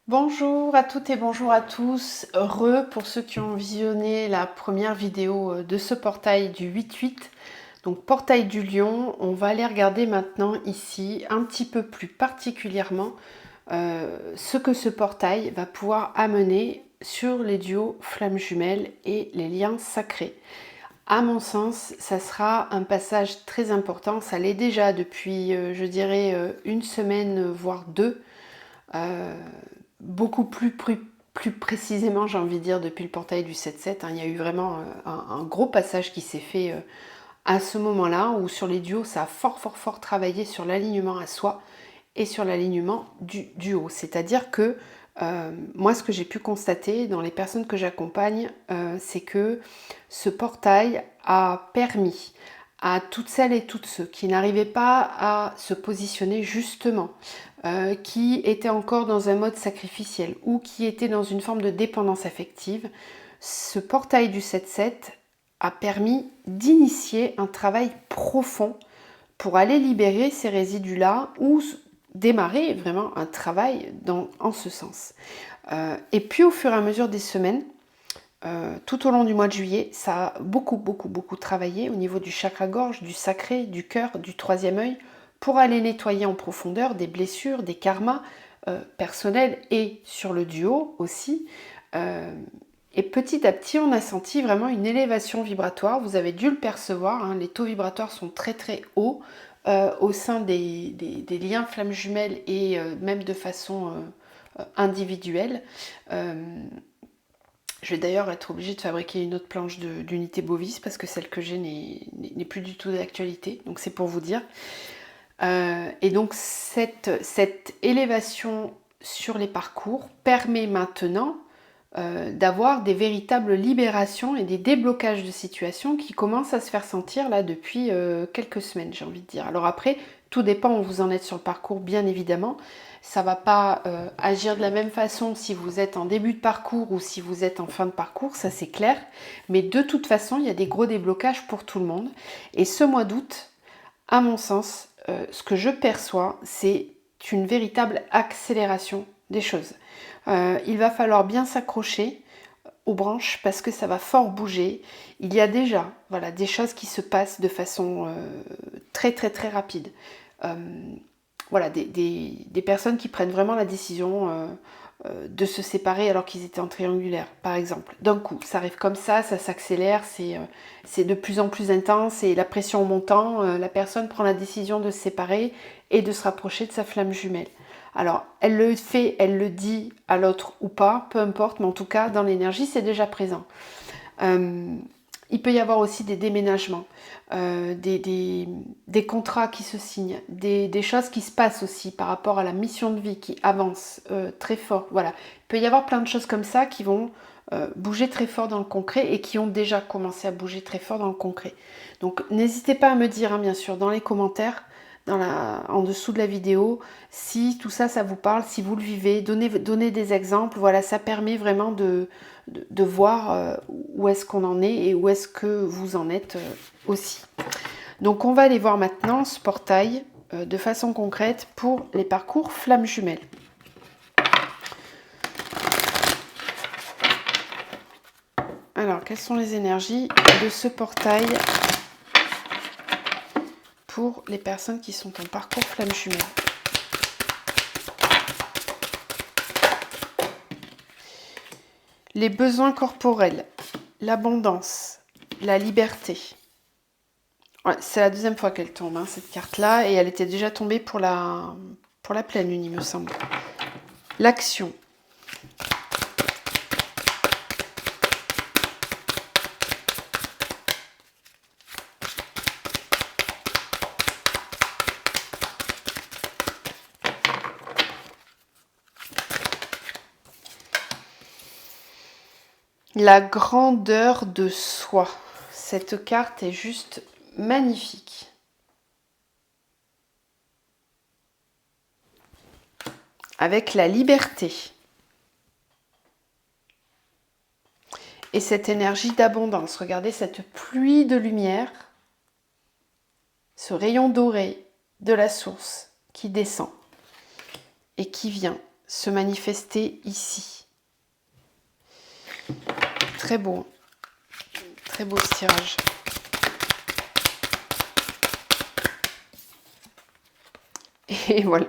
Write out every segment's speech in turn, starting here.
Bonjour à toutes et bonjour à tous. Heureux pour ceux qui ont visionné la première vidéo de ce portail du 8-8. Donc portail du lion, on va aller regarder maintenant ici un petit peu plus particulièrement ce que ce portail va pouvoir amener sur les duos flammes jumelles et les liens sacrés. À mon sens, ça sera un passage très important. Ça l'est déjà depuis, je dirais, une semaine, voire deux. Beaucoup plus précisément, j'ai envie de dire, depuis le portail du 7-7. Il y a eu vraiment un gros passage qui s'est fait à ce moment-là, où sur les duos, ça a fort travaillé sur l'alignement à soi et sur l'alignement du duo. C'est-à-dire que moi, ce que j'ai pu constater dans les personnes que j'accompagne, c'est que ce portail a permis à toutes celles et tous ceux qui n'arrivaient pas à se positionner justement, qui étaient encore dans un mode sacrificiel ou qui étaient dans une forme de dépendance affective, ce portail du 7-7 a permis d'initier un travail profond pour aller libérer ces résidus-là ou démarrer vraiment un travail en ce sens. Et puis au fur et à mesure des semaines, tout au long du mois de juillet, ça a beaucoup travaillé au niveau du chakra-gorge, du sacré, du cœur, du troisième œil, pour aller nettoyer en profondeur des blessures, des karmas personnels et sur le duo aussi. Et petit à petit, on a senti vraiment une élévation vibratoire. Vous avez dû le percevoir, hein, les taux vibratoires sont très hauts au sein des liens flammes jumelles et même de façon individuelle. Je vais d'ailleurs être obligée de fabriquer une autre planche d'unité bovis parce que celle que j'ai n'est plus du tout d'actualité. Donc c'est pour vous dire. Et donc cette élévation sur les parcours permet maintenant d'avoir des véritables libérations et des déblocages de situations qui commencent à se faire sentir là depuis quelques semaines, j'ai envie de dire. Alors après, tout dépend où vous en êtes sur le parcours, bien évidemment. Ça va pas agir de la même façon si vous êtes en début de parcours ou si vous êtes en fin de parcours, ça c'est clair. Mais de toute façon, il y a des gros déblocages pour tout le monde. Et ce mois d'août, à mon sens, ce que je perçois, c'est une véritable accélération des choses. Il va falloir bien s'accrocher aux branches parce que ça va fort bouger. Il y a déjà des choses qui se passent de façon très rapide. Voilà, des personnes qui prennent vraiment la décision de se séparer alors qu'ils étaient en triangulaire, par exemple. D'un coup, ça arrive comme ça s'accélère, c'est de plus en plus intense et la pression montant, la personne prend la décision de se séparer et de se rapprocher de sa flamme jumelle. Alors, elle le fait, elle le dit à l'autre ou pas, peu importe, mais en tout cas, dans l'énergie, c'est déjà présent. Il peut y avoir aussi des déménagements, des contrats qui se signent, des choses qui se passent aussi par rapport à la mission de vie qui avance très fort. Voilà, il peut y avoir plein de choses comme ça qui vont bouger très fort dans le concret et qui ont déjà commencé à bouger très fort dans le concret. Donc n'hésitez pas à me dire, hein, bien sûr, dans les commentaires, en dessous de la vidéo, si tout ça, ça vous parle, si vous le vivez, donnez des exemples. Voilà, ça permet vraiment de voir où est-ce qu'on en est et où est-ce que vous en êtes aussi. Donc on va aller voir maintenant ce portail de façon concrète pour les parcours flammes jumelles. Alors, quelles sont les énergies de ce portail pour les personnes qui sont en parcours flammes jumelles? Les besoins corporels, l'abondance, la liberté. Ouais, c'est la deuxième fois qu'elle tombe, hein, cette carte-là, et elle était déjà tombée pour la pleine lune, il me semble. L'action. La grandeur de soi. Cette carte est juste magnifique. Avec la liberté. Et cette énergie d'abondance. Regardez cette pluie de lumière. Ce rayon doré de la source qui descend et qui vient se manifester ici. Très beau ce tirage. Et voilà,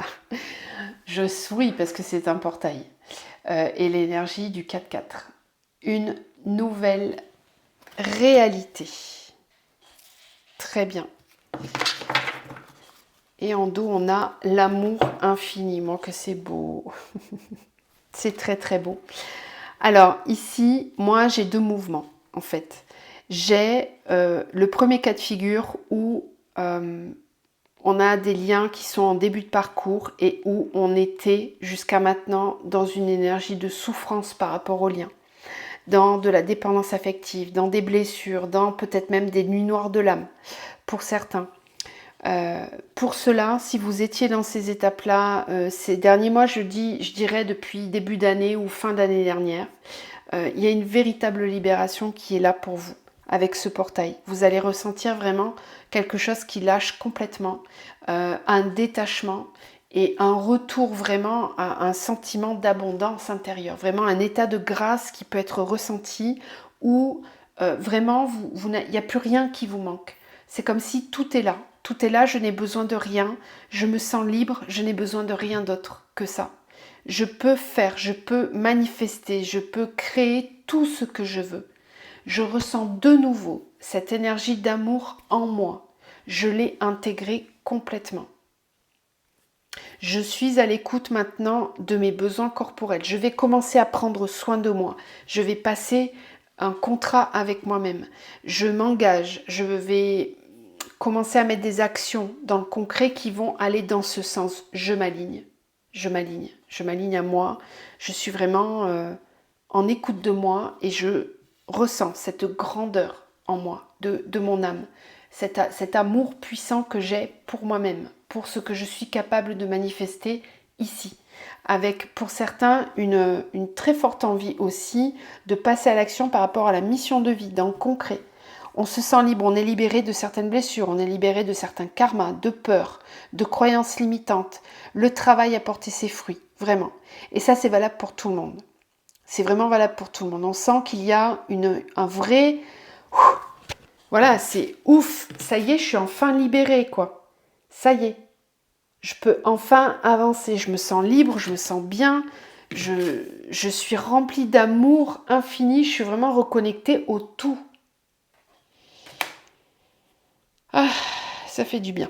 je souris parce que c'est un portail. Et l'énergie du 4-4. Une nouvelle réalité. Très bien. Et en dos, on a l'amour infiniment, que c'est beau. C'est très très beau. Alors ici, moi j'ai deux mouvements en fait. J'ai le premier cas de figure où on a des liens qui sont en début de parcours et où on était jusqu'à maintenant dans une énergie de souffrance par rapport aux liens, dans de la dépendance affective, dans des blessures, dans peut-être même des nuits noires de l'âme pour certains. Pour cela, si vous étiez dans ces étapes-là ces derniers mois, je dirais depuis début d'année ou fin d'année dernière, il y a une véritable libération qui est là pour vous avec ce portail. Vous allez ressentir vraiment quelque chose qui lâche complètement, un détachement et un retour vraiment à un sentiment d'abondance intérieure, vraiment un état de grâce qui peut être ressenti où vraiment il n'y a plus rien qui vous manque. C'est comme si tout est là. Tout est là, je n'ai besoin de rien, je me sens libre, je n'ai besoin de rien d'autre que ça. Je peux faire, je peux manifester, je peux créer tout ce que je veux. Je ressens de nouveau cette énergie d'amour en moi. Je l'ai intégrée complètement. Je suis à l'écoute maintenant de mes besoins corporels. Je vais commencer à prendre soin de moi. Je vais passer un contrat avec moi-même. Je m'engage, je vais commencer à mettre des actions dans le concret qui vont aller dans ce sens. Je m'aligne à moi. Je suis vraiment en écoute de moi et je ressens cette grandeur en moi, de mon âme, cet amour puissant que j'ai pour moi-même, pour ce que je suis capable de manifester ici. Avec pour certains une très forte envie aussi de passer à l'action par rapport à la mission de vie, dans le concret. On se sent libre, on est libéré de certaines blessures, on est libéré de certains karmas, de peurs, de croyances limitantes. Le travail a porté ses fruits, vraiment. Et ça, c'est valable pour tout le monde. C'est vraiment valable pour tout le monde. On sent qu'il y a un vrai... Voilà, c'est ouf, ça y est, je suis enfin libérée, quoi. Ça y est. Je peux enfin avancer, je me sens libre, je me sens bien, je suis remplie d'amour infini, je suis vraiment reconnectée au tout. Ah, ça fait du bien.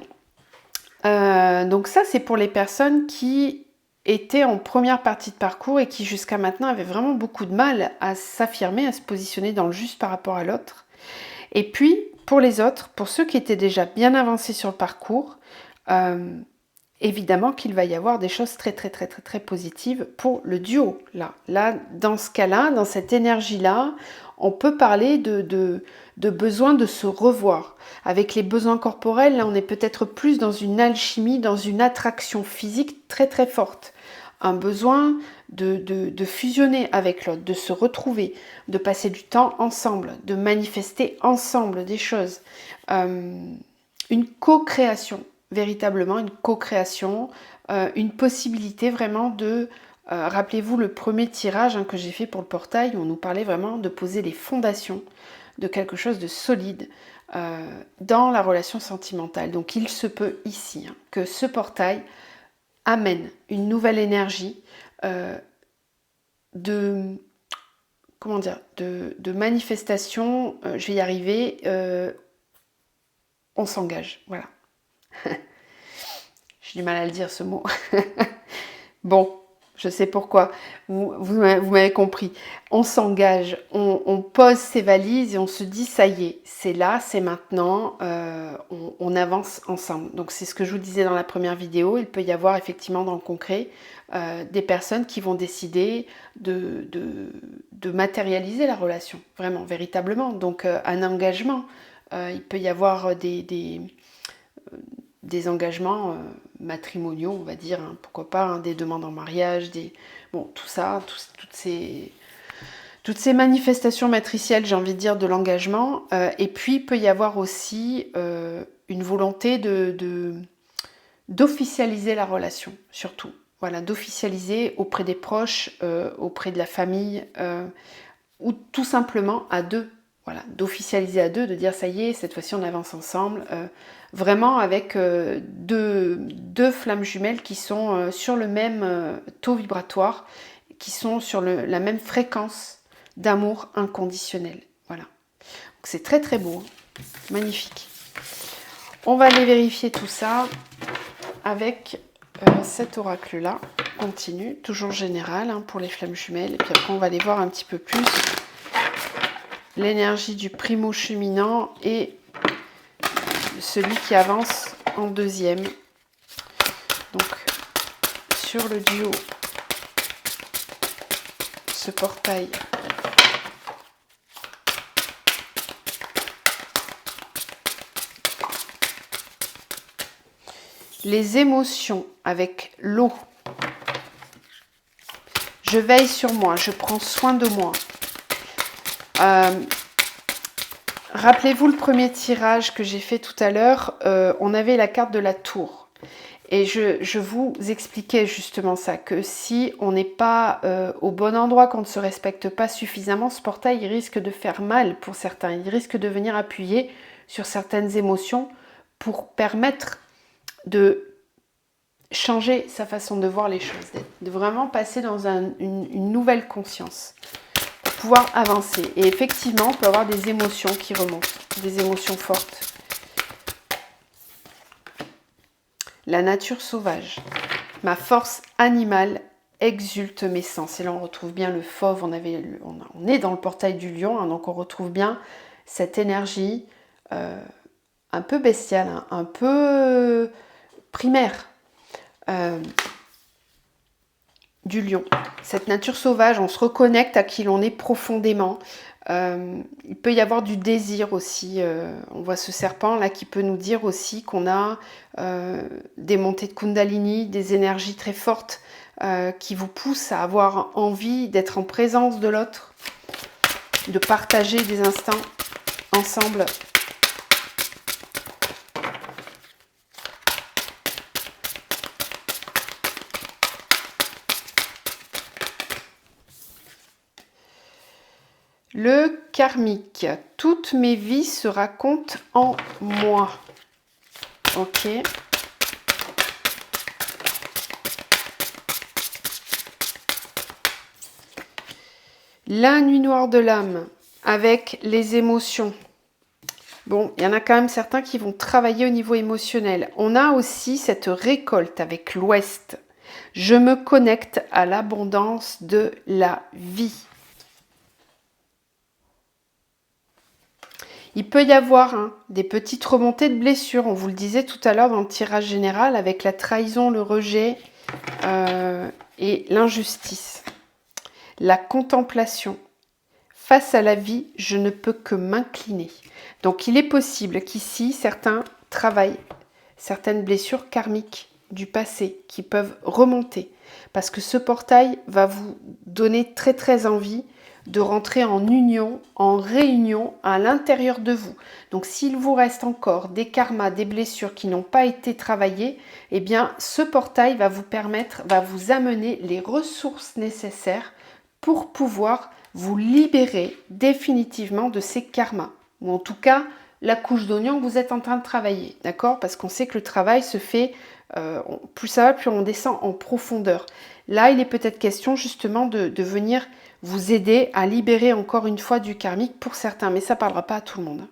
Donc ça, c'est pour les personnes qui étaient en première partie de parcours et qui jusqu'à maintenant avaient vraiment beaucoup de mal à s'affirmer, à se positionner dans le juste par rapport à l'autre. Et puis, pour les autres, pour ceux qui étaient déjà bien avancés sur le parcours, évidemment qu'il va y avoir des choses très très très très très positives pour le duo. Là, dans ce cas-là, dans cette énergie-là, on peut parler de besoin de se revoir. Avec les besoins corporels, là, on est peut-être plus dans une alchimie, dans une attraction physique très très forte. Un besoin de fusionner avec l'autre, de se retrouver, de passer du temps ensemble, de manifester ensemble des choses. Une co-création, véritablement une co-création, une possibilité vraiment de... rappelez-vous le premier tirage que j'ai fait pour le portail, où on nous parlait vraiment de poser les fondations de quelque chose de solide dans la relation sentimentale. Donc il se peut ici que ce portail amène une nouvelle énergie de manifestation, je vais y arriver, on s'engage, voilà. J'ai du mal à le dire ce mot. Bon, je sais pourquoi, vous m'avez compris. On s'engage, on pose ses valises et on se dit ça y est, c'est là, c'est maintenant, on avance ensemble. Donc c'est ce que je vous disais dans la première vidéo, il peut y avoir effectivement dans le concret des personnes qui vont décider de matérialiser la relation, vraiment, véritablement. Donc un engagement, il peut y avoir des engagements matrimoniaux, on va dire, pourquoi pas, des demandes en mariage, tout ça, toutes ces manifestations matricielles, j'ai envie de dire, de l'engagement. Et puis, il peut y avoir aussi une volonté d'officialiser la relation, surtout. voilà, d'officialiser auprès des proches, auprès de la famille, ou tout simplement à deux. Voilà, d'officialiser à deux, de dire ça y est, cette fois-ci on avance ensemble, vraiment avec deux flammes jumelles qui sont sur le même taux vibratoire, qui sont sur la même fréquence d'amour inconditionnel. Voilà. Donc c'est très très beau, hein. Magnifique. On va aller vérifier tout ça avec cet oracle-là. Continue, toujours général, hein, pour les flammes jumelles. Et puis après, on va aller voir un petit peu plus l'énergie du primo cheminant et celui qui avance en deuxième. Donc, sur le duo, ce portail les émotions avec l'eau. Je veille sur moi, je prends soin de moi. Rappelez-vous le premier tirage que j'ai fait tout à l'heure, on avait la carte de la tour. Et je vous expliquais justement ça, que si on n'est pas au bon endroit, qu'on ne se respecte pas suffisamment, ce portail il risque de faire mal pour certains. Il risque de venir appuyer sur certaines émotions pour permettre de changer sa façon de voir les choses, de vraiment passer dans une nouvelle conscience pour pouvoir avancer. Et effectivement, on peut avoir des émotions qui remontent, des émotions fortes. La nature sauvage. Ma force animale exulte mes sens. Et là, on retrouve bien le fauve. On est dans le portail du lion, hein, donc on retrouve bien cette énergie un peu bestiale, hein, un peu primaire. Du lion. Cette nature sauvage, on se reconnecte à qui l'on est profondément. Il peut y avoir du désir aussi. On voit ce serpent là qui peut nous dire aussi qu'on a des montées de Kundalini, des énergies très fortes qui vous poussent à avoir envie d'être en présence de l'autre, de partager des instants ensemble. Le karmique. Toutes mes vies se racontent en moi. Ok. La nuit noire de l'âme avec les émotions. Bon, il y en a quand même certains qui vont travailler au niveau émotionnel. On a aussi cette récolte avec l'ouest. Je me connecte à l'abondance de la vie. Il peut y avoir des petites remontées de blessures, on vous le disait tout à l'heure dans le tirage général, avec la trahison, le rejet et l'injustice. La contemplation. Face à la vie, je ne peux que m'incliner. Donc il est possible qu'ici, certains travaillent certaines blessures karmiques du passé qui peuvent remonter. Parce que ce portail va vous donner très très envie de rentrer en union, en réunion à l'intérieur de vous. Donc s'il vous reste encore des karmas, des blessures qui n'ont pas été travaillées, eh bien ce portail va vous permettre, va vous amener les ressources nécessaires pour pouvoir vous libérer définitivement de ces karmas. Ou en tout cas, la couche d'oignon que vous êtes en train de travailler, d'accord? Parce qu'on sait que le travail se fait, plus ça va, plus on descend en profondeur. Là, il est peut-être question justement de venir vous aider à libérer encore une fois du karmique pour certains, mais ça ne parlera pas à tout le monde.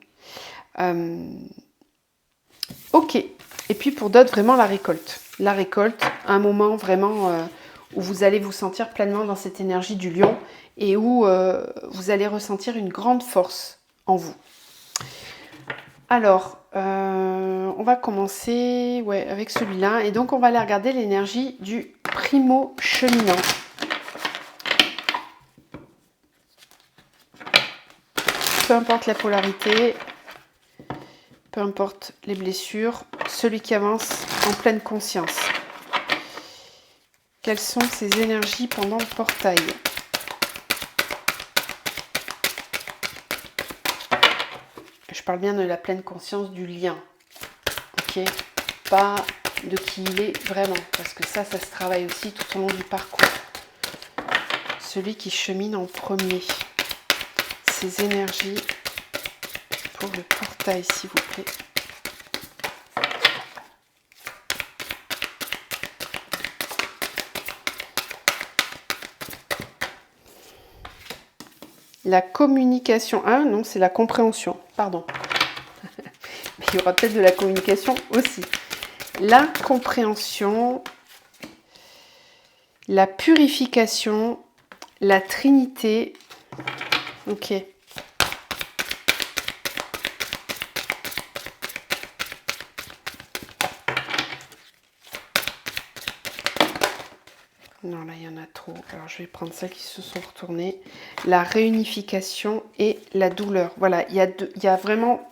Ok, et puis pour d'autres, vraiment la récolte. La récolte, un moment vraiment où vous allez vous sentir pleinement dans cette énergie du lion et où vous allez ressentir une grande force en vous. Alors, on va commencer avec celui-là. Et donc, on va aller regarder l'énergie du primo cheminant. Peu importe la polarité, peu importe les blessures, celui qui avance en pleine conscience. Quelles sont ses énergies pendant le portail ? Je parle bien de la pleine conscience du lien. Ok ? Pas de qui il est vraiment. Parce que ça se travaille aussi tout au long du parcours. Celui qui chemine en premier. Ces énergies pour le portail, s'il vous plaît. La communication. Ah non, c'est la compréhension. Pardon. Mais il y aura peut-être de la communication aussi. La compréhension, la purification, la Trinité. Ok. Non, là, il y en a trop. Alors, je vais prendre celles qui se sont retournées. La réunification et la douleur. Voilà, il y a vraiment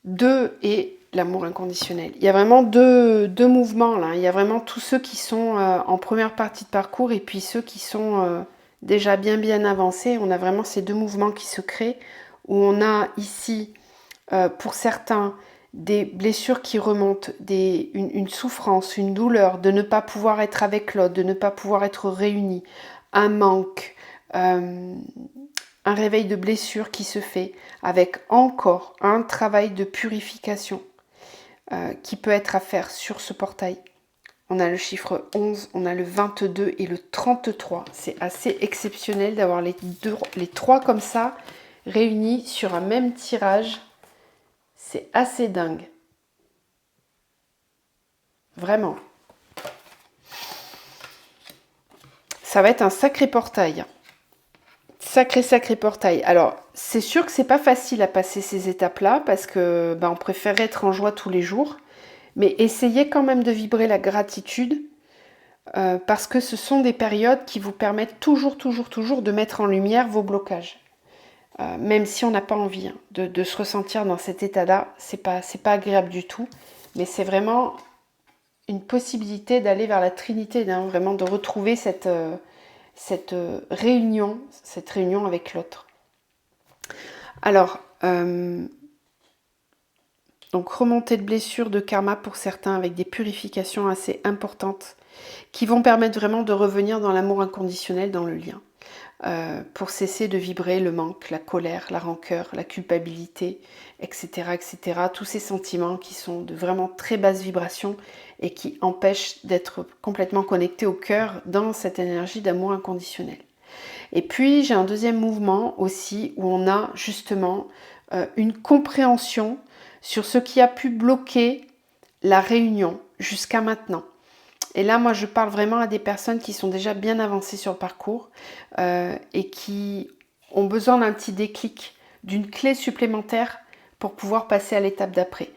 deux, et l'amour inconditionnel. Il y a vraiment deux mouvements, là. Il y a vraiment tous ceux qui sont en première partie de parcours et puis ceux qui sont déjà bien avancés. On a vraiment ces deux mouvements qui se créent, où on a ici, pour certains, des blessures qui remontent, une souffrance, une douleur de ne pas pouvoir être avec l'autre, de ne pas pouvoir être réunis, un manque, un réveil de blessure qui se fait avec encore un travail de purification qui peut être à faire sur ce portail. On a le chiffre 11, on a le 22 et le 33. C'est assez exceptionnel d'avoir les trois comme ça réunis sur un même tirage. C'est assez dingue. Vraiment. Ça va être un sacré portail. Sacré portail. Alors, c'est sûr que c'est pas facile à passer ces étapes-là parce que on préférait être en joie tous les jours. Mais essayez quand même de vibrer la gratitude parce que ce sont des périodes qui vous permettent toujours de mettre en lumière vos blocages. Même si on n'a pas envie de se ressentir dans cet état-là, c'est pas agréable du tout. Mais c'est vraiment une possibilité d'aller vers la Trinité, vraiment de retrouver cette réunion avec l'autre. Alors, donc remontée de blessures, de karma pour certains, avec des purifications assez importantes, qui vont permettre vraiment de revenir dans l'amour inconditionnel, dans le lien. Pour cesser de vibrer le manque, la colère, la rancœur, la culpabilité, etc., etc. Tous ces sentiments qui sont de vraiment très basse vibration et qui empêchent d'être complètement connecté au cœur dans cette énergie d'amour inconditionnel. Et puis j'ai un deuxième mouvement aussi où on a justement une compréhension sur ce qui a pu bloquer la réunion jusqu'à maintenant. Et là, moi, je parle vraiment à des personnes qui sont déjà bien avancées sur le parcours et qui ont besoin d'un petit déclic, d'une clé supplémentaire pour pouvoir passer à l'étape d'après.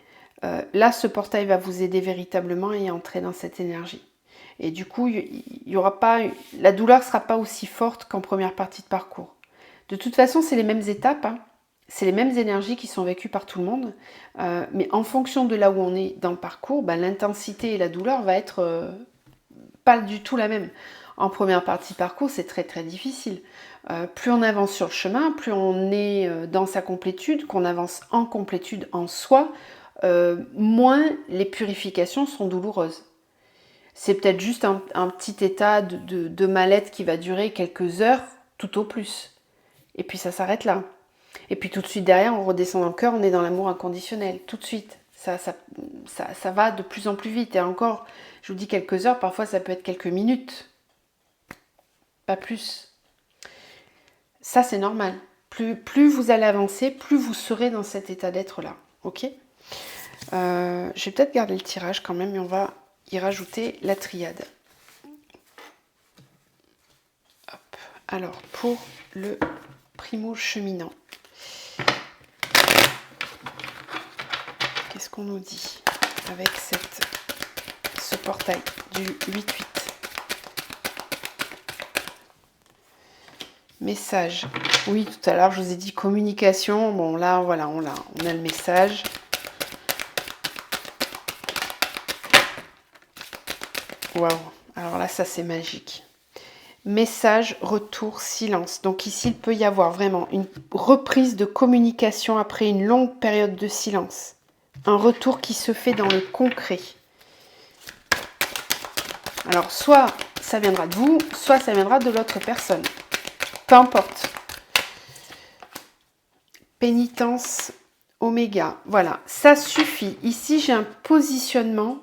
Là, ce portail va vous aider véritablement et entrer dans cette énergie. Et du coup, la douleur ne sera pas aussi forte qu'en première partie de parcours. De toute façon, c'est les mêmes étapes, c'est les mêmes énergies qui sont vécues par tout le monde, mais en fonction de là où on est dans le parcours, l'intensité et la douleur va être pas du tout la même. En première partie de parcours, c'est très difficile. Plus on avance sur le chemin, plus on est dans sa complétude, qu'on avance en complétude en soi, moins les purifications sont douloureuses. C'est peut-être juste un petit état de mal-être qui va durer quelques heures, tout au plus. Et puis ça s'arrête là. Et puis tout de suite derrière, on redescend dans le cœur, on est dans l'amour inconditionnel, tout de suite. Ça va de plus en plus vite. Et encore, je vous dis quelques heures, parfois ça peut être quelques minutes. Pas plus. Ça, c'est normal. Plus vous allez avancer, plus vous serez dans cet état d'être-là. Ok ? Je vais peut-être garder le tirage quand même, mais on va y rajouter la triade. Hop. Alors, pour le primo cheminant, qu'est-ce qu'on nous dit avec ce portail du 8-8 ? Message. Oui, tout à l'heure, je vous ai dit communication. Bon, là, voilà, on a le message. Waouh. Alors là, ça, c'est magique. Message, retour, silence. Donc ici, il peut y avoir vraiment une reprise de communication après une longue période de silence. un retour qui se fait dans le concret. Alors, soit ça viendra de vous, soit ça viendra de l'autre personne. Peu importe. Pénitence, oméga. Voilà, ça suffit. Ici, j'ai un positionnement.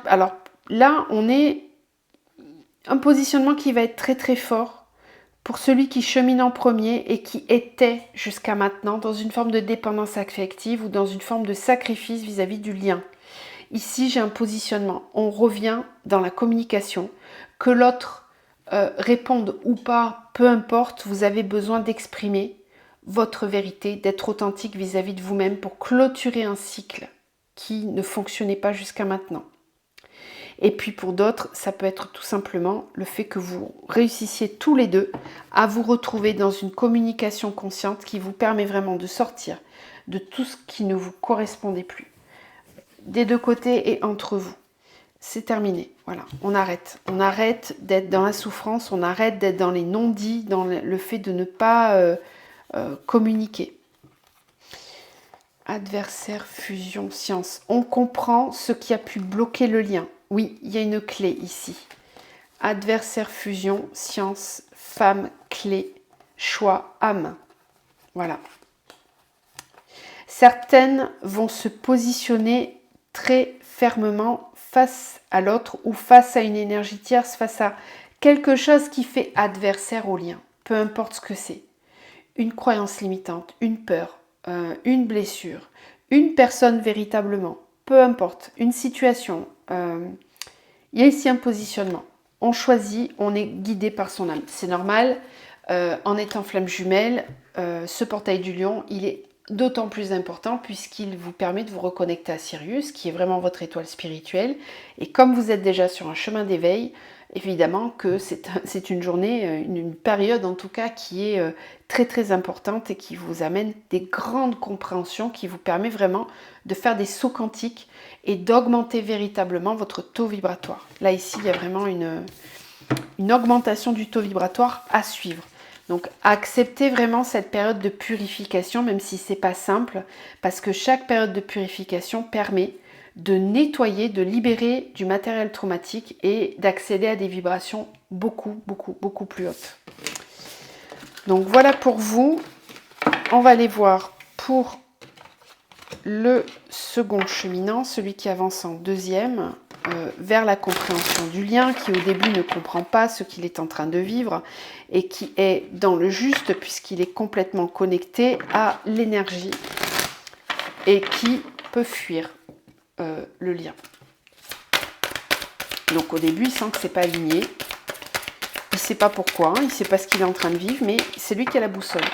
Alors, là, on est un positionnement qui va être très très fort pour celui qui chemine en premier et qui était jusqu'à maintenant dans une forme de dépendance affective ou dans une forme de sacrifice vis-à-vis du lien. Ici, j'ai un positionnement. On revient dans la communication. Que l'autre réponde ou pas, peu importe, vous avez besoin d'exprimer votre vérité, d'être authentique vis-à-vis de vous-même pour clôturer un cycle qui ne fonctionnait pas jusqu'à maintenant. Et puis pour d'autres, ça peut être tout simplement le fait que vous réussissiez tous les deux à vous retrouver dans une communication consciente qui vous permet vraiment de sortir de tout ce qui ne vous correspondait plus. Des deux côtés et entre vous. C'est terminé. Voilà, on arrête. On arrête d'être dans la souffrance, on arrête d'être dans les non-dits, dans le fait de ne pas communiquer. Adversaire, fusion, science. On comprend ce qui a pu bloquer le lien. Oui, il y a une clé ici. Adversaire, fusion, science, femme, clé, choix, âme. Voilà. Certaines vont se positionner très fermement face à l'autre ou face à une énergie tierce, face à quelque chose qui fait adversaire au lien. Peu importe ce que c'est. Une croyance limitante, une peur, une blessure, une personne véritablement, peu importe, une situation. Il y a ici un positionnement. On choisit, on est guidé par son âme. C'est normal, en étant flamme jumelle, ce portail du lion, il est d'autant plus important puisqu'il vous permet de vous reconnecter à Sirius, qui est vraiment votre étoile spirituelle. Et comme vous êtes déjà sur un chemin d'éveil, évidemment que c'est une journée, une période en tout cas qui est très très importante et qui vous amène des grandes compréhensions, qui vous permet vraiment de faire des sauts quantiques et d'augmenter véritablement votre taux vibratoire. Là ici, il y a vraiment une augmentation du taux vibratoire à suivre. Donc acceptez vraiment cette période de purification, même si c'est pas simple, parce que chaque période de purification permet de nettoyer, de libérer du matériel traumatique et d'accéder à des vibrations beaucoup plus hautes. Donc voilà pour vous. On va aller voir pour le second cheminant, celui qui avance en deuxième, vers la compréhension du lien, qui au début ne comprend pas ce qu'il est en train de vivre et qui est dans le juste puisqu'il est complètement connecté à l'énergie et qui peut fuir le lien. Donc au début, il sent que c'est pas aligné. Il ne sait pas pourquoi, il ne sait pas ce qu'il est en train de vivre, mais c'est lui qui a la boussole.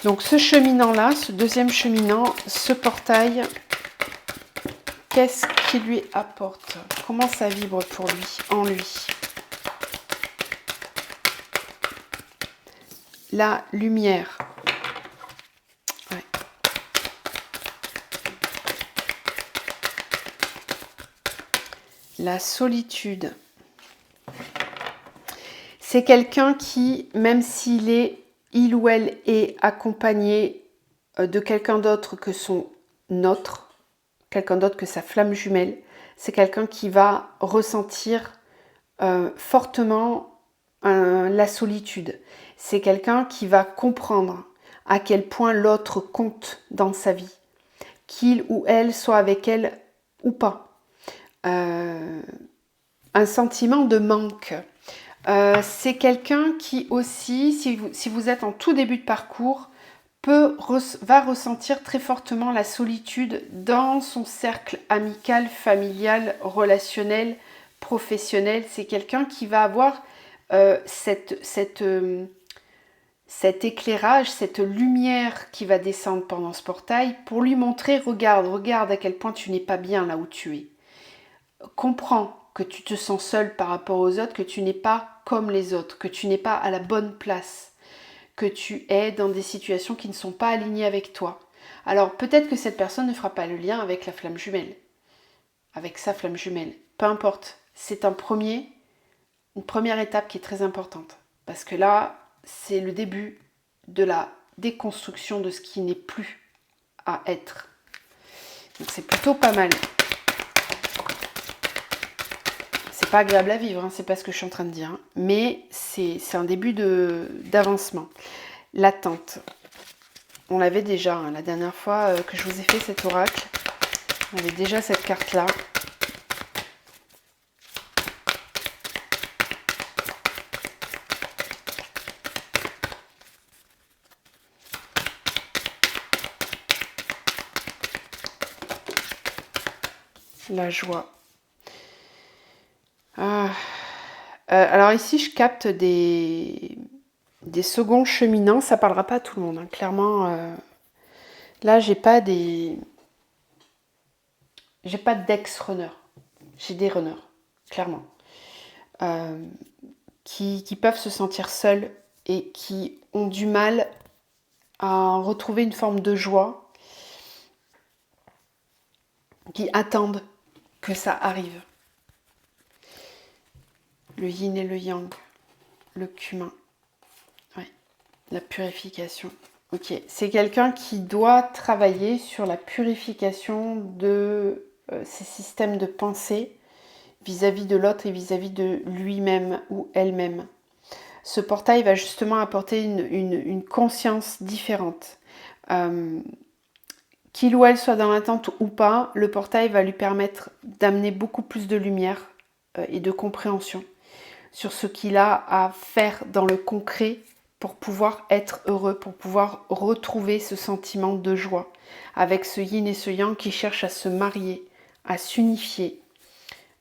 Donc ce cheminant-là, ce deuxième cheminant, ce portail, qu'est-ce qu'il lui apporte? Comment ça vibre pour lui, en lui? La lumière. Ouais. La solitude. C'est quelqu'un qui, même il ou elle est accompagné de quelqu'un d'autre que son autre, quelqu'un d'autre que sa flamme jumelle, c'est quelqu'un qui va ressentir fortement la solitude. C'est quelqu'un qui va comprendre à quel point l'autre compte dans sa vie, qu'il ou elle soit avec elle ou pas. Un sentiment de manque. C'est quelqu'un qui aussi, si vous êtes en tout début de parcours, va ressentir très fortement la solitude dans son cercle amical, familial, relationnel, professionnel. C'est quelqu'un qui va avoir cet éclairage, cette lumière qui va descendre pendant ce portail pour lui montrer, regarde à quel point tu n'es pas bien là où tu es. Comprends que tu te sens seul par rapport aux autres, que tu n'es pas comme les autres, que tu n'es pas à la bonne place, que tu es dans des situations qui ne sont pas alignées avec toi. Alors peut-être que cette personne ne fera pas le lien avec la flamme jumelle, avec sa flamme jumelle. Peu importe, c'est une première étape qui est très importante. Parce que là, c'est le début de la déconstruction de ce qui n'est plus à être. Donc c'est plutôt pas mal. C'est pas agréable à vivre, hein, c'est pas ce que je suis en train de dire. Hein, mais c'est un début d'avancement. L'attente. On l'avait déjà, hein, la dernière fois que je vous ai fait cet oracle. On avait déjà cette carte-là. La joie. Alors ici, je capte des seconds cheminants. Ça parlera pas à tout le monde, hein. Clairement, là, j'ai pas d'ex-runners. J'ai des runners, clairement. Qui peuvent se sentir seuls et qui ont du mal à retrouver une forme de joie, qui attendent que ça arrive. Le yin et le yang, le cumin, ouais, la purification. Ok, c'est quelqu'un qui doit travailler sur la purification de ses systèmes de pensée vis-à-vis de l'autre et vis-à-vis de lui-même ou elle-même. Ce portail va justement apporter une conscience différente. Qu'il ou elle soit dans l'attente ou pas, le portail va lui permettre d'amener beaucoup plus de lumière et de compréhension sur ce qu'il a à faire dans le concret pour pouvoir être heureux, pour pouvoir retrouver ce sentiment de joie avec ce yin et ce yang qui cherchent à se marier, à s'unifier.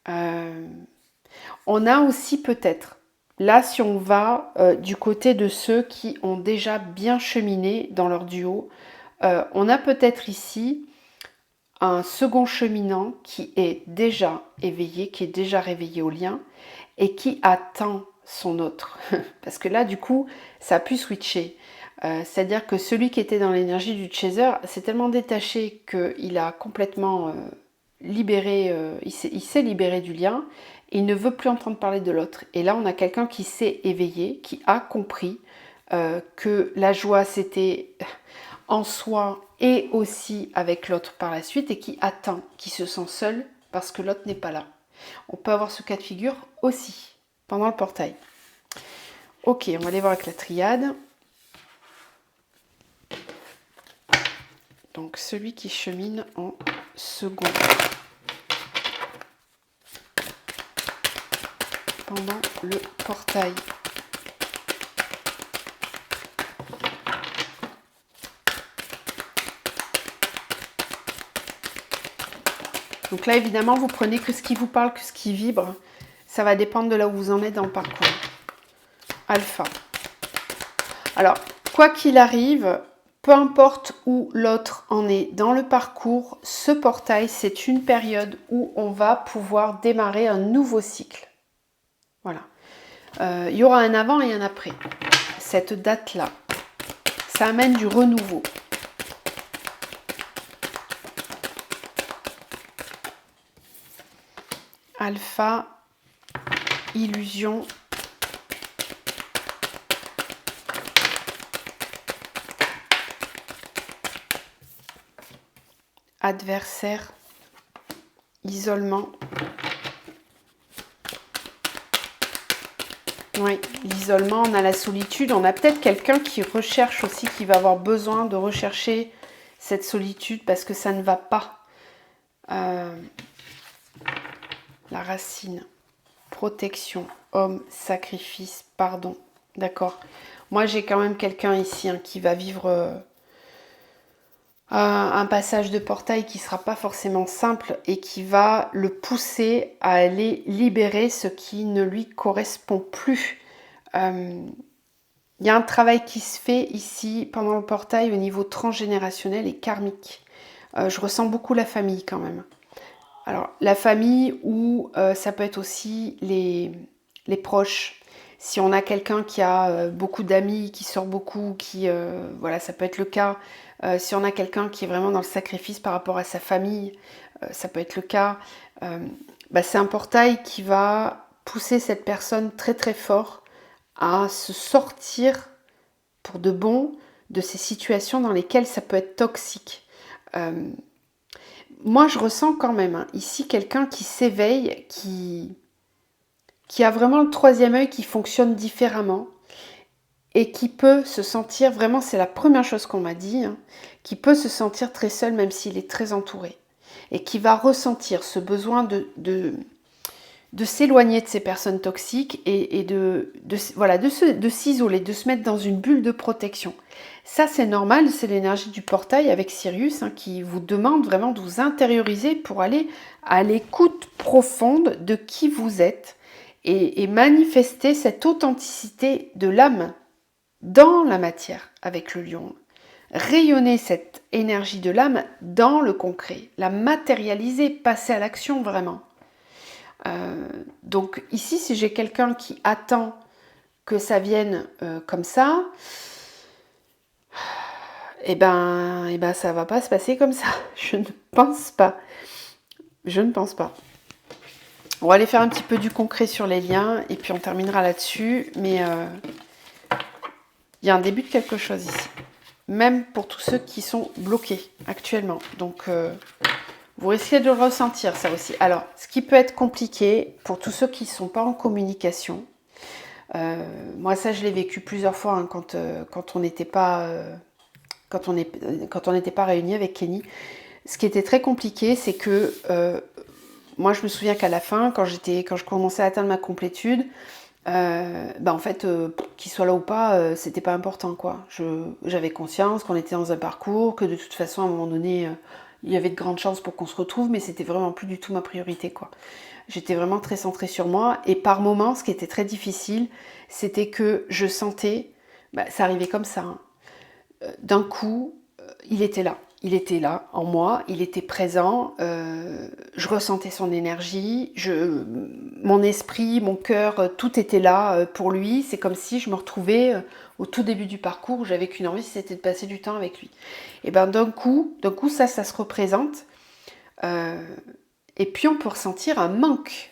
On a aussi peut-être, là si on va du côté de ceux qui ont déjà bien cheminé dans leur duo, on a peut-être ici un second cheminant qui est déjà éveillé, qui est déjà réveillé au lien et qui attend son autre. Parce que là, du coup, ça a pu switcher. C'est-à-dire que celui qui était dans l'énergie du chaser s'est tellement détaché qu'il a complètement libéré, il s'est libéré du lien et il ne veut plus entendre parler de l'autre. Et là, on a quelqu'un qui s'est éveillé, qui a compris que la joie, c'était en soi et aussi avec l'autre par la suite et qui attend, qui se sent seul parce que l'autre n'est pas là. On peut avoir ce cas de figure aussi pendant le portail. Ok, on va aller voir avec la triade. Donc celui qui chemine en second pendant le portail. Donc là, évidemment, vous prenez que ce qui vous parle, que ce qui vibre. Ça va dépendre de là où vous en êtes dans le parcours. Alpha. Alors, quoi qu'il arrive, peu importe où l'autre en est dans le parcours, ce portail, c'est une période où on va pouvoir démarrer un nouveau cycle. Voilà. Il y aura un avant et un après. Cette date-là, ça amène du renouveau. Alpha, illusion. Adversaire, isolement. Oui, l'isolement, on a la solitude. On a peut-être quelqu'un qui recherche aussi, qui va avoir besoin de rechercher cette solitude parce que ça ne va pas. La racine, protection, homme, sacrifice, pardon. D'accord. Moi, j'ai quand même quelqu'un ici qui va vivre un passage de portail qui ne sera pas forcément simple et qui va le pousser à aller libérer ce qui ne lui correspond plus. Il y a un travail qui se fait ici pendant le portail au niveau transgénérationnel et karmique. Je ressens beaucoup la famille quand même. Alors la famille ou ça peut être aussi les proches. Si on a quelqu'un qui a beaucoup d'amis, qui sort beaucoup, voilà, ça peut être le cas. Si on a quelqu'un qui est vraiment dans le sacrifice par rapport à sa famille, ça peut être le cas. C'est un portail qui va pousser cette personne très très fort à se sortir pour de bon de ces situations dans lesquelles ça peut être toxique. Moi, je ressens quand même ici quelqu'un qui s'éveille, qui a vraiment le troisième œil qui fonctionne différemment et qui peut se sentir, vraiment c'est la première chose qu'on m'a dit, qui peut se sentir très seul même s'il est très entouré et qui va ressentir ce besoin de s'éloigner de ces personnes toxiques et de s'isoler, de se mettre dans une bulle de protection. Ça, c'est normal, c'est l'énergie du portail avec Sirius qui vous demande vraiment de vous intérioriser pour aller à l'écoute profonde de qui vous êtes et manifester cette authenticité de l'âme dans la matière avec le lion. Rayonner cette énergie de l'âme dans le concret, la matérialiser, passer à l'action vraiment. Donc ici, si j'ai quelqu'un qui attend que ça vienne comme ça, eh ben ça va pas se passer comme ça. Je ne pense pas. On va aller faire un petit peu du concret sur les liens et puis on terminera là-dessus. Mais il y a un début de quelque chose ici. Même pour tous ceux qui sont bloqués actuellement. Donc vous risquez de le ressentir ça aussi. Alors, ce qui peut être compliqué pour tous ceux qui ne sont pas en communication, moi ça je l'ai vécu plusieurs fois quand on n'était pas réunis avec Kenny. Ce qui était très compliqué, c'est que moi je me souviens qu'à la fin, quand je commençais à atteindre ma complétude, en fait, qu'il soit là ou pas, c'était pas important quoi. J'avais conscience qu'on était dans un parcours, que de toute façon à un moment donné, il y avait de grandes chances pour qu'on se retrouve, mais c'était vraiment plus du tout ma priorité quoi. J'étais vraiment très centrée sur moi et par moments, ce qui était très difficile, c'était que je sentais, ça arrivait comme ça. D'un coup, il était là en moi, il était présent, je ressentais son énergie, mon esprit, mon cœur, tout était là pour lui. C'est comme si je me retrouvais au tout début du parcours où j'avais qu'une envie, c'était de passer du temps avec lui. Et d'un coup ça se représente. Et puis on peut ressentir un manque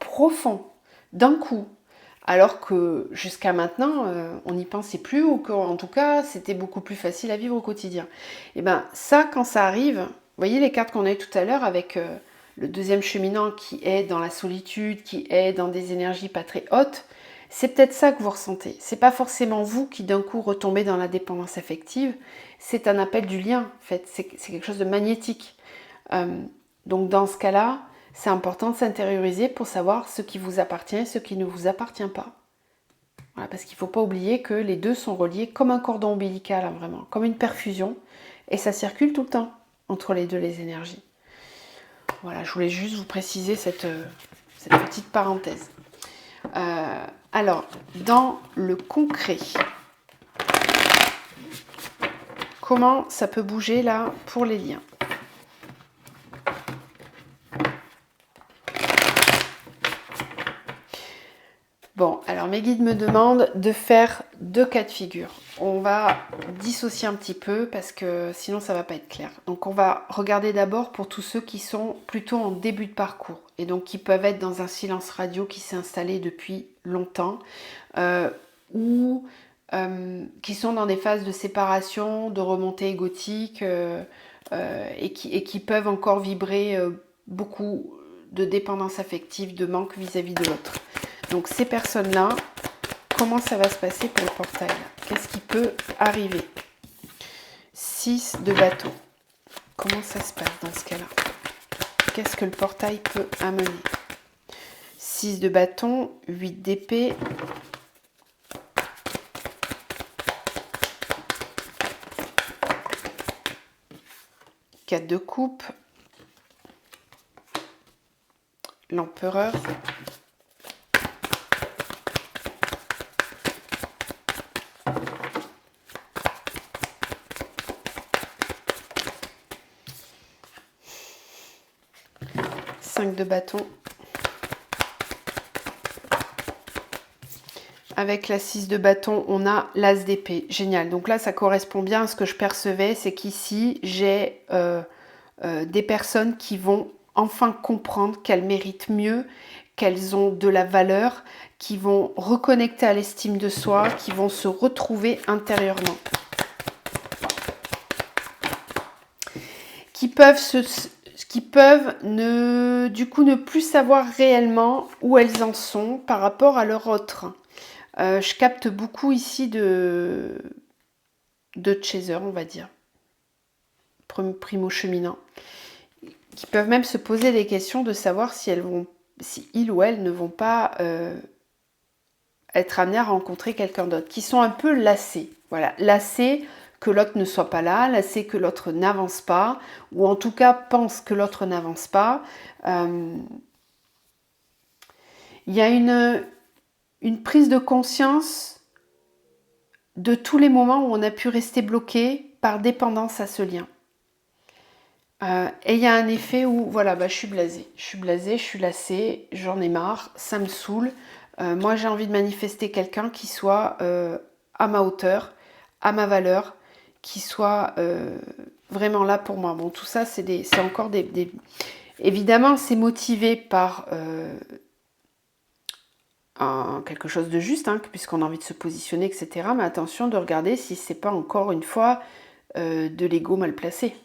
profond d'un coup. Alors que jusqu'à maintenant, on n'y pensait plus ou qu'en tout cas, c'était beaucoup plus facile à vivre au quotidien. Et ça, quand ça arrive, vous voyez les cartes qu'on a eues tout à l'heure avec le deuxième cheminant qui est dans la solitude, qui est dans des énergies pas très hautes, c'est peut-être ça que vous ressentez. C'est pas forcément vous qui d'un coup retombez dans la dépendance affective, c'est un appel du lien, en fait, c'est quelque chose de magnétique. Donc dans ce cas-là, c'est important de s'intérioriser pour savoir ce qui vous appartient et ce qui ne vous appartient pas. Voilà, parce qu'il ne faut pas oublier que les deux sont reliés comme un cordon ombilical, vraiment, comme une perfusion. Et ça circule tout le temps entre les deux, les énergies. Voilà, je voulais juste vous préciser cette petite parenthèse. Alors, dans le concret, comment ça peut bouger là pour les liens ? Bon, alors mes guides me demandent de faire 2 cas de figure. On va dissocier un petit peu parce que sinon ça va pas être clair. Donc on va regarder d'abord pour tous ceux qui sont plutôt en début de parcours et donc qui peuvent être dans un silence radio qui s'est installé depuis longtemps ou qui sont dans des phases de séparation, de remontée égotique et qui peuvent encore vibrer beaucoup de dépendance affective, de manque vis-à-vis de l'autre. Donc ces personnes-là, comment ça va se passer pour le portail ? Qu'est-ce qui peut arriver ? 6 de bâton. Comment ça se passe dans ce cas-là ? Qu'est-ce que le portail peut amener ? 6 de bâton, 8 d'épée. Quatre de coupe. L'empereur. 5 de bâton. Avec la 6 de bâton, on a l'as d'épée. Génial. Donc là, ça correspond bien à ce que je percevais. C'est qu'ici, j'ai des personnes qui vont enfin comprendre qu'elles méritent mieux, qu'elles ont de la valeur, qui vont reconnecter à l'estime de soi, qui vont se retrouver intérieurement. qui peuvent du coup ne plus savoir réellement où elles en sont par rapport à leur autre. Je capte beaucoup ici de chaser, on va dire, primo-cheminants, qui peuvent même se poser des questions de savoir si ils ou elles ne vont pas être amenés à rencontrer quelqu'un d'autre, qui sont un peu lassés. Voilà, lassés que l'autre ne soit pas là, lassés que l'autre n'avance pas, ou en tout cas pense que l'autre n'avance pas. Il y a une prise de conscience de tous les moments où on a pu rester bloqué par dépendance à ce lien. Et il y a un effet où, voilà, je suis blasée, je suis lassée, j'en ai marre, ça me saoule. Moi, j'ai envie de manifester quelqu'un qui soit à ma hauteur, à ma valeur, qui soit vraiment là pour moi. Bon, tout ça, c'est encore des... Évidemment, c'est motivé par quelque chose de juste, hein, puisqu'on a envie de se positionner, etc. Mais attention de regarder si c'est pas encore une fois de l'ego mal placé.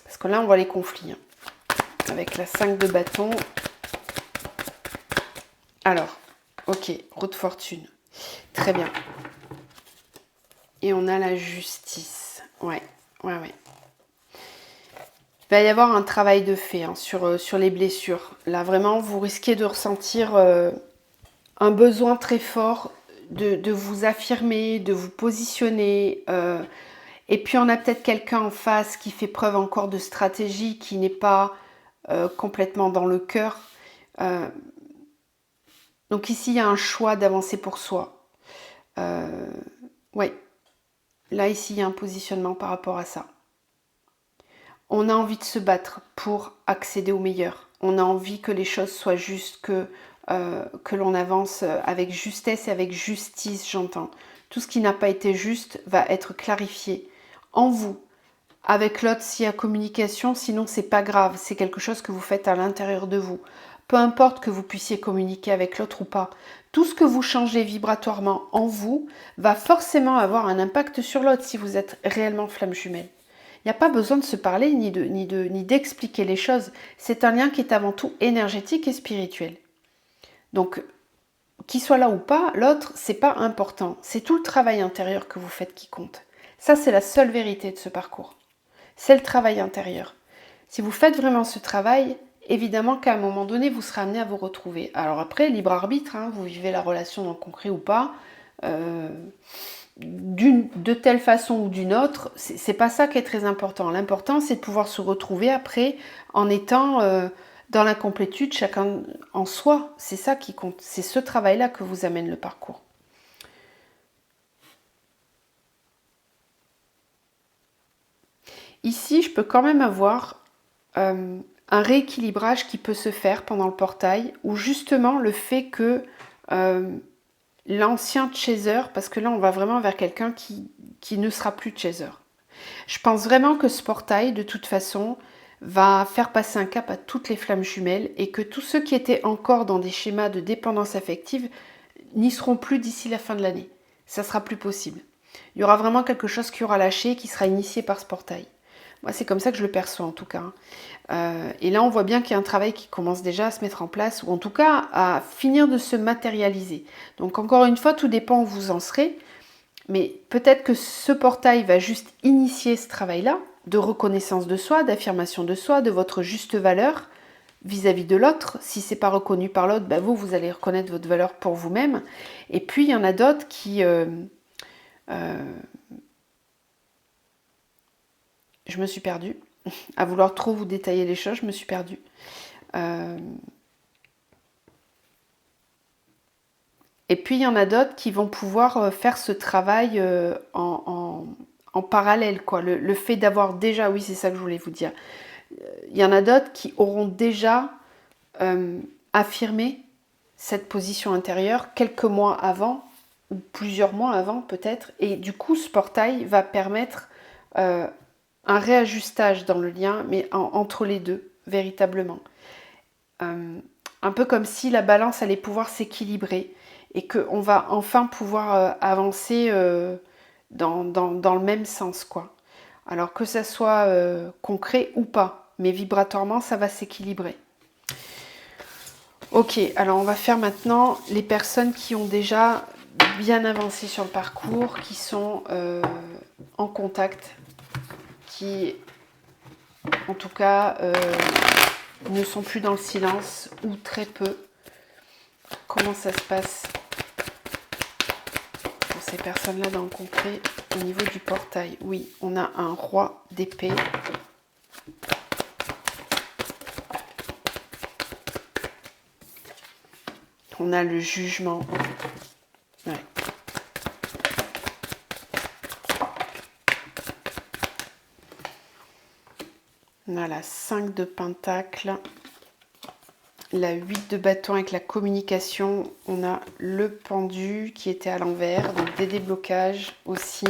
Parce que là, on voit les conflits. Hein. Avec la 5 de bâton. Alors, ok, roue de fortune. Très bien. Et on a la justice. Ouais. Il va y avoir un travail de fait hein, sur les blessures. Là, vraiment, vous risquez de ressentir un besoin très fort de vous affirmer, de vous positionner. Et puis, on a peut-être quelqu'un en face qui fait preuve encore de stratégie, qui n'est pas complètement dans le cœur. Donc ici, il y a un choix d'avancer pour soi. Ouais. Là, ici, il y a un positionnement par rapport à ça. On a envie de se battre pour accéder au meilleur. On a envie que les choses soient justes, que l'on avance avec justesse et avec justice, j'entends. Tout ce qui n'a pas été juste va être clarifié en vous. Avec l'autre, s'il y a communication, sinon c'est pas grave. C'est quelque chose que vous faites à l'intérieur de vous. Peu importe que vous puissiez communiquer avec l'autre ou pas. Tout ce que vous changez vibratoirement en vous va forcément avoir un impact sur l'autre si vous êtes réellement flamme jumelle. Il n'y a pas besoin de se parler ni d'expliquer les choses. C'est un lien qui est avant tout énergétique et spirituel. Donc, qu'il soit là ou pas, l'autre, c'est pas important. C'est tout le travail intérieur que vous faites qui compte. Ça, c'est la seule vérité de ce parcours. C'est le travail intérieur. Si vous faites vraiment ce travail, évidemment qu'à un moment donné, vous serez amené à vous retrouver. Alors après, libre arbitre, hein, vous vivez la relation dans le concret ou pas. De telle façon ou d'une autre, c'est pas ça qui est très important. L'important, c'est de pouvoir se retrouver après en étant dans l'incomplétude, chacun en soi. C'est ça qui compte. C'est ce travail-là que vous amène le parcours. Ici, je peux quand même avoir un rééquilibrage qui peut se faire pendant le portail, ou justement le fait que l'ancien chaser, parce que là on va vraiment vers quelqu'un qui ne sera plus chaser. Je pense vraiment que ce portail, de toute façon, va faire passer un cap à toutes les flammes jumelles et que tous ceux qui étaient encore dans des schémas de dépendance affective n'y seront plus d'ici la fin de l'année. Ça sera plus possible. Il y aura vraiment quelque chose qui aura lâché, qui sera initié par ce portail. Moi, c'est comme ça que je le perçois en tout cas. Et là, on voit bien qu'il y a un travail qui commence déjà à se mettre en place, ou en tout cas à finir de se matérialiser. Donc encore une fois, tout dépend où vous en serez. Mais peut-être que ce portail va juste initier ce travail-là, de reconnaissance de soi, d'affirmation de soi, de votre juste valeur vis-à-vis de l'autre. Si c'est pas reconnu par l'autre, vous allez reconnaître votre valeur pour vous-même. Et puis, il y en a d'autres qui... je me suis perdue. À vouloir trop vous détailler les choses, je me suis perdue. Et puis, il y en a d'autres qui vont pouvoir faire ce travail en parallèle, quoi. Le fait d'avoir déjà... Oui, c'est ça que je voulais vous dire. Il y en a d'autres qui auront déjà affirmé cette position intérieure quelques mois avant, ou plusieurs mois avant peut-être. Et du coup, ce portail va permettre un réajustage dans le lien, mais entre les deux, véritablement. Un peu comme si la balance allait pouvoir s'équilibrer et qu'on va enfin pouvoir avancer dans le même sens, quoi. Alors que ça soit concret ou pas, mais vibratoirement, ça va s'équilibrer. Ok, alors on va faire maintenant les personnes qui ont déjà bien avancé sur le parcours, qui sont en contact, qui en tout cas ne sont plus dans le silence ou très peu. Comment ça se passe pour ces personnes-là dans le concret au niveau du portail? Oui, on a un roi d'épée. On a le jugement. Ouais. On a la 5 de pentacles. La 8 de bâton avec la communication. On a le pendu qui était à l'envers. Donc des déblocages aussi.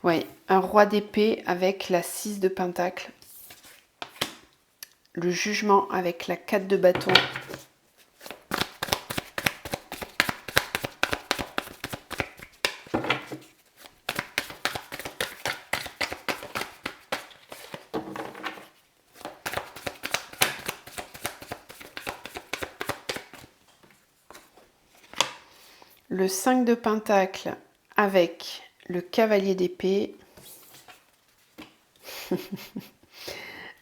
Ouais, un roi d'épée avec la 6 de pentacle. Le jugement avec la 4 de bâton. Le 5 de pentacle avec le cavalier d'épée.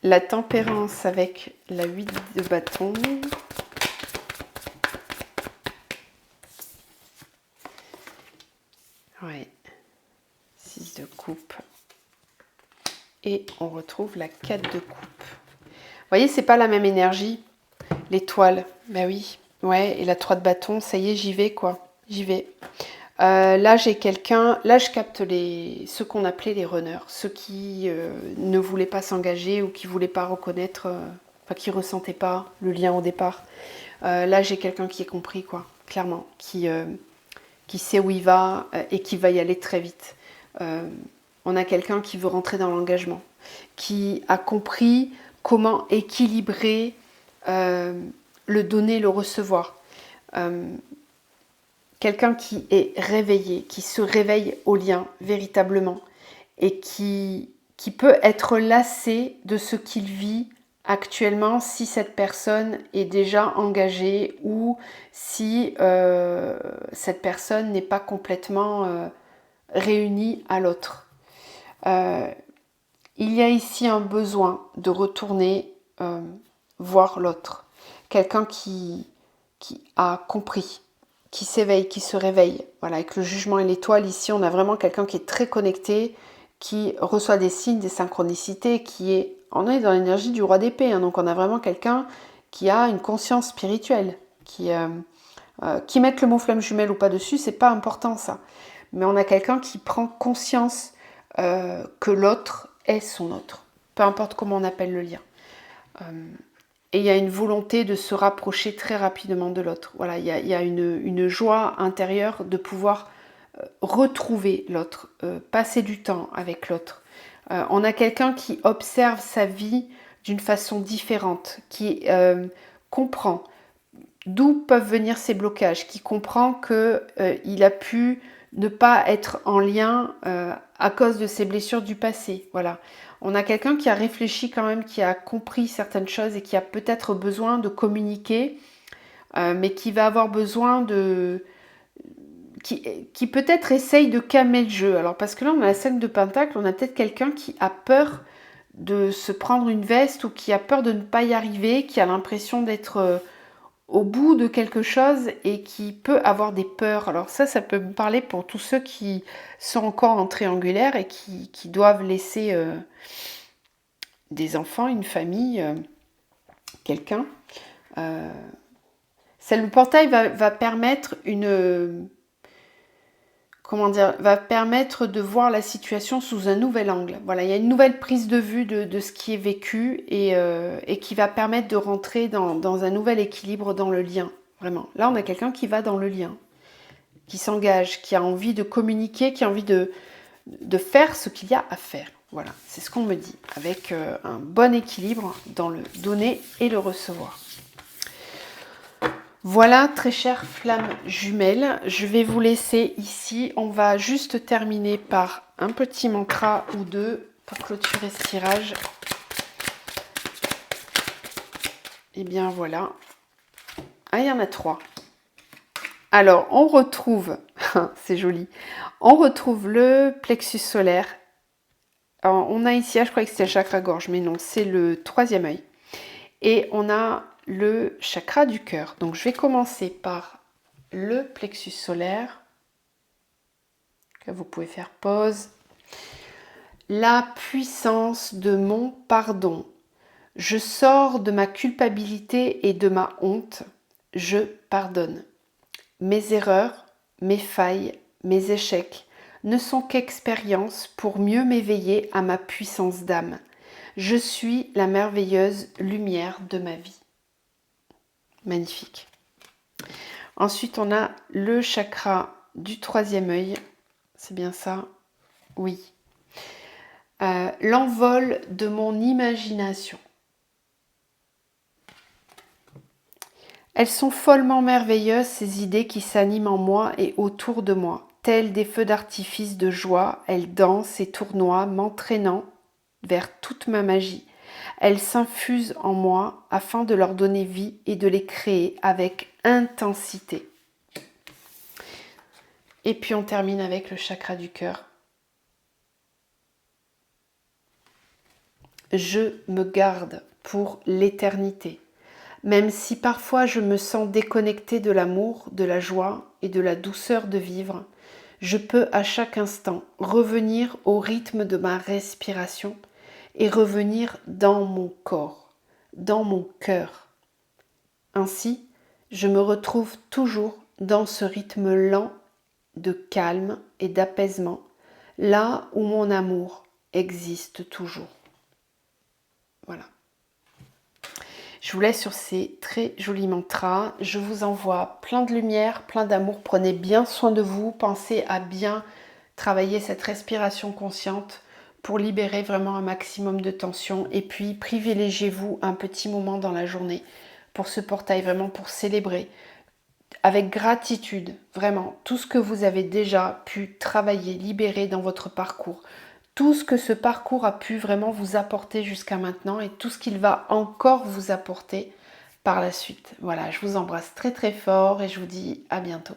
La tempérance avec la 8 de bâton. Ouais. 6 de coupe. Et on retrouve la 4 de coupe. Vous voyez, c'est pas la même énergie. L'étoile, bah oui. Ouais, et la 3 de bâton, ça y est, j'y vais quoi. J'y vais. Là, j'ai quelqu'un, là je capte ceux qu'on appelait les runners, ceux qui ne voulaient pas s'engager ou qui ne voulaient pas reconnaître, enfin qui ne ressentaient pas le lien au départ. Là, j'ai quelqu'un qui est compris, quoi, clairement, qui sait où il va et qui va y aller très vite. On a quelqu'un qui veut rentrer dans l'engagement, qui a compris comment équilibrer le donner, le recevoir. Quelqu'un qui est réveillé, qui se réveille au lien véritablement et qui peut être lassé de ce qu'il vit actuellement si cette personne est déjà engagée ou si cette personne n'est pas complètement réunie à l'autre. Il y a ici un besoin de retourner voir l'autre. Quelqu'un qui a compris, qui s'éveille, qui se réveille. Voilà, avec le jugement et l'étoile, ici, on a vraiment quelqu'un qui est très connecté, qui reçoit des signes, des synchronicités, on est dans l'énergie du roi d'épée, hein, donc on a vraiment quelqu'un qui a une conscience spirituelle, qui mette le mot flamme jumelle ou pas dessus, c'est pas important ça. Mais on a quelqu'un qui prend conscience que l'autre est son autre, peu importe comment on appelle le lien. Et il y a une volonté de se rapprocher très rapidement de l'autre. Voilà, il y a une joie intérieure de pouvoir retrouver l'autre, passer du temps avec l'autre. On a quelqu'un qui observe sa vie d'une façon différente, qui comprend d'où peuvent venir ces blocages, qui comprend qu'il a pu ne pas être en lien à cause de ses blessures du passé. Voilà. On a quelqu'un qui a réfléchi quand même, qui a compris certaines choses et qui a peut-être besoin de communiquer, mais qui va avoir besoin de... qui peut-être essaye de calmer le jeu. Alors parce que là, on a la 5 de pentacle, on a peut-être quelqu'un qui a peur de se prendre une veste ou qui a peur de ne pas y arriver, qui a l'impression d'être au bout de quelque chose et qui peut avoir des peurs. Alors ça peut me parler pour tous ceux qui sont encore en triangulaire et qui doivent laisser des enfants, une famille, quelqu'un. Le portail va permettre va permettre de voir la situation sous un nouvel angle. Voilà, il y a une nouvelle prise de vue de ce qui est vécu et qui va permettre de rentrer dans un nouvel équilibre dans le lien. Vraiment. Là, on a quelqu'un qui va dans le lien, qui s'engage, qui a envie de communiquer, qui a envie de faire ce qu'il y a à faire. Voilà, c'est ce qu'on me dit, avec un bon équilibre dans le donner et le recevoir. Voilà, très chères flammes jumelles, je vais vous laisser ici. On va juste terminer par un petit mantra ou deux pour clôturer ce tirage. Et bien voilà. Ah, il y en a 3. Alors, on retrouve, c'est joli, on retrouve le plexus solaire. Alors, on a ici, je croyais que c'était le chakra gorge, mais non, c'est le 3e œil. Et on a le chakra du cœur. Donc, je vais commencer par le plexus solaire. Que vous pouvez faire pause. La puissance de mon pardon. Je sors de ma culpabilité et de ma honte. Je pardonne. Mes erreurs, mes failles, mes échecs ne sont qu'expériences pour mieux m'éveiller à ma puissance d'âme. Je suis la merveilleuse lumière de ma vie. Magnifique. Ensuite, on a le chakra du 3e œil. C'est bien ça? Oui. L'envol de mon imagination. Elles sont follement merveilleuses, ces idées qui s'animent en moi et autour de moi. Telles des feux d'artifice de joie, elles dansent et tournoient, m'entraînant vers toute ma magie. Elles s'infusent en moi afin de leur donner vie et de les créer avec intensité. Et puis on termine avec le chakra du cœur. Je me garde pour l'éternité. Même si parfois je me sens déconnectée de l'amour, de la joie et de la douceur de vivre, je peux à chaque instant revenir au rythme de ma respiration et revenir dans mon corps, dans mon cœur. Ainsi, je me retrouve toujours dans ce rythme lent de calme et d'apaisement, là où mon amour existe toujours. Voilà. Je vous laisse sur ces très jolis mantras. Je vous envoie plein de lumière, plein d'amour. Prenez bien soin de vous. Pensez à bien travailler cette respiration consciente pour libérer vraiment un maximum de tension. Et puis, privilégiez-vous un petit moment dans la journée pour ce portail, vraiment pour célébrer avec gratitude, vraiment, tout ce que vous avez déjà pu travailler, libérer dans votre parcours. Tout ce que ce parcours a pu vraiment vous apporter jusqu'à maintenant et tout ce qu'il va encore vous apporter par la suite. Voilà, je vous embrasse très très fort et je vous dis à bientôt.